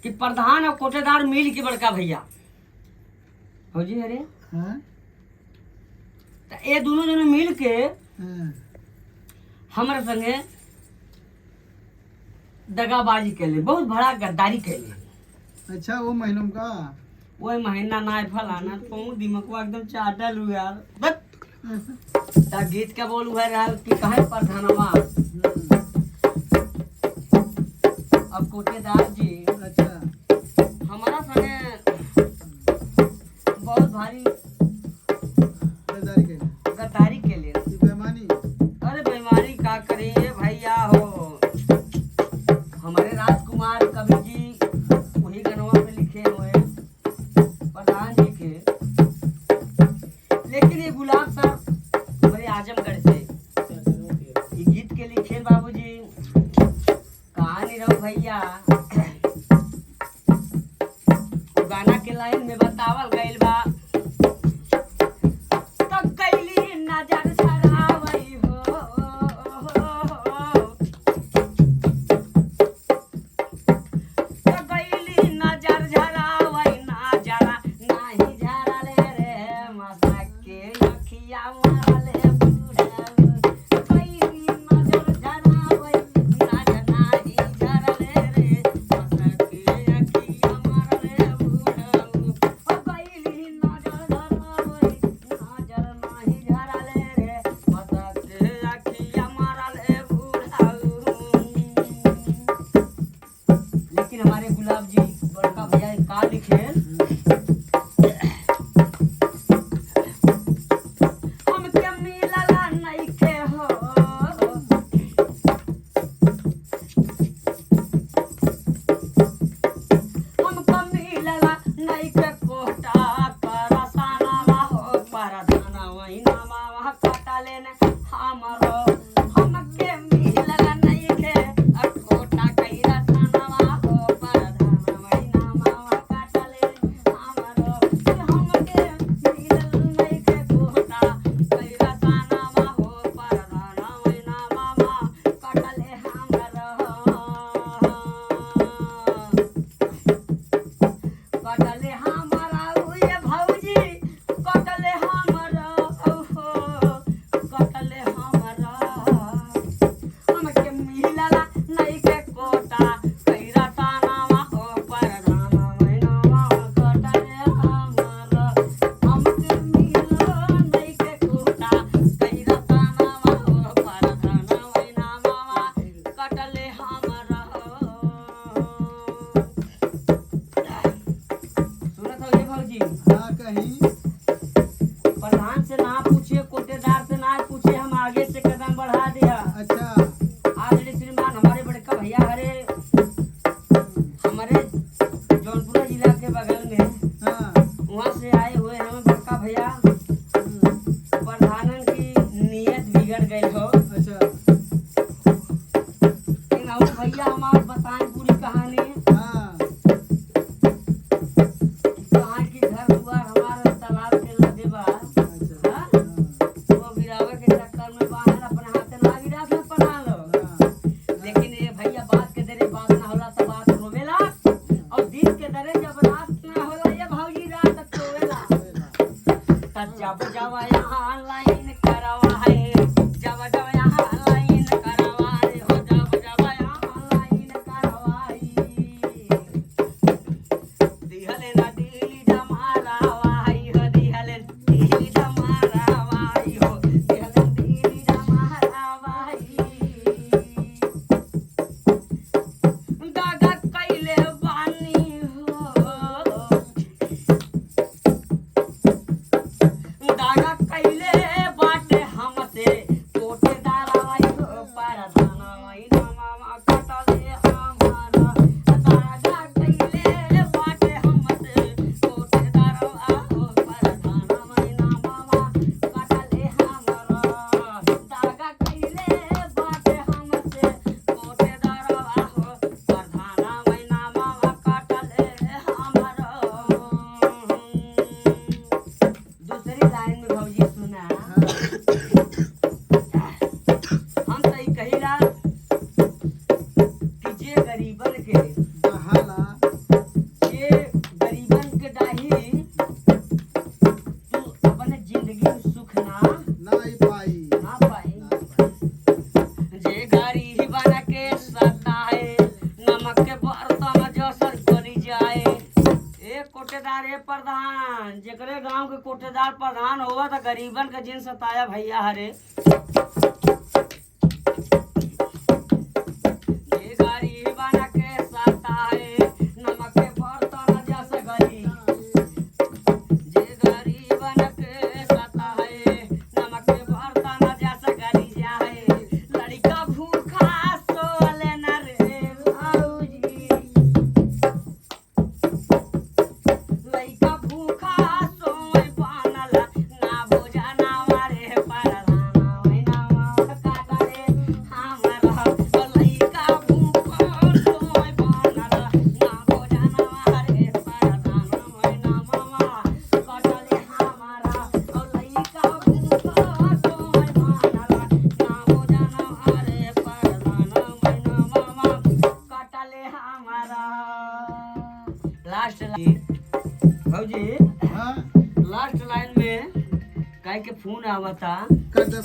कि प्रधान और कोटेदार मिल के बड़का भैया हो जी अरे हाँ तो ये दोनों जने मिल के हाँ हमारे संगे दगाबाजी कैले, बहुत बड़ा गद्दारी कैले। अच्छा वो महीनों का वही महीना ना फलाना तो दिमाग एकदम चाटल हुआ यार बस ता गीत का बोल हुआ रहा कि कहे प्रधानवा अब कोटेदार जी अच्छा हमारा संगे बहुत भारी गद्दारी के गद्दारी के लिए बेईमानी अरे बेईमानी का करिए भैया हो। हमारे राजकुमार कवि जी वही गनवा में लिखे हुए प्रधान जी के, लेकिन ये गुलाब साहब हमारे आजमगढ़ से ये गीत के लिखे बाबूजी कहानी रहो भैया गाना के लाइन में बतावल गइल बा तब कैली नजर छरावई हो तब कैली नजर झरावई ना जरा नाही झरले रे मसके अखिया मारले बूढ़ा कैली नजर झरावई ना नाही झरले रे मसके अखिया मारले बूढ़ा ओ कैली नजर झरावई नजर नाही झरले रे मसके अखिया मारले बूढ़ा। लेकिन हमारे गुलाब जी बड़का भैया का लिखे हम के मिलला नहीं के हो हम के मिलला नहीं के कोटा करसाना हो परधाना वही नामा काटा लेने हमरो हम के मिलला नहीं के कोटा कैरा साना हो परधाना वही नामा काटा लेने हमरो हम के मिलला नहीं के कोटा कैरा साना हो परधाना वही नामा काटा ले हमरो कटले हमारा उये भौजी कटले हमारा ओहो कटले हमारा हमके मिलला नहीं के कोटा कैरा तानावा हो परधाना महीनावा कटले हमारा हमके मिलला नहीं के कोटा कैरा तानावा हो परधाना महीनावा कटले हमारा। सुनत हो ये भौजी हाँ कहीं प्रधान से ना पूछे कोटेदार से ना पूछे हम आगे से कदम बढ़ा दिया। अच्छा आज श्रीमान हमारे बड़का भैया हरे हमारे जौनपुर जिला के बगल में हाँ वहाँ से आए हुए हैं बड़का भैया प्रधानन की नीयत बिगड़ गई हो। अच्छा लेकिन हम भैया हमारे बताएं पूरी कहानी हाँ कहाँ की घर दुआर हमारे तालाब के लगे बा अच्छा हाँ? हाँ वो गिरावे के चक्कर में बाहर अपने हाथ ना गिरा के पढ़ा लो। लेकिन ये भैया बात के दरे बात ना होला तो बात रोवेला और दिन के दरे जब रात ना होला ये भौजी रात तक रोवेला तब जब जब यहाँ लाइन करवा है जब जब यहाँ लाइन करवा रे हो जब जब यहाँ लाइन करवाई दिहले ना दिली जमारा वाई हो दिहले दिली जमारा वाई हो दिहले दिली जमारा वाई दागा कैले बानी हो दागा कैले कोटेदार है प्रधान, जेकरे गांव के कोटेदार प्रधान होगा तो गरीबन का जिन सताया भैया हरे। ये गरीबन के सताए नमक के बर्तन जैसे गली, जे गरीबन के सताए नमक के बर्तन जैसे गली जाए। लड़का भूखा सोले न रे भाऊजी, लइका भूखा सोए बनल ना भोजना मारे परधाना महिनावा काटले हमरा। लइका भूखा सोए बनल ना भोजना मारे परधाना महिनावा काटले हमरा। लइका भूखा सोए बनल ना भोजना मारे परधाना महिनावा काटले हमरा। लास्ट भौजी हाँ लास्ट लाइन में काहे के फोन आवता। कर दे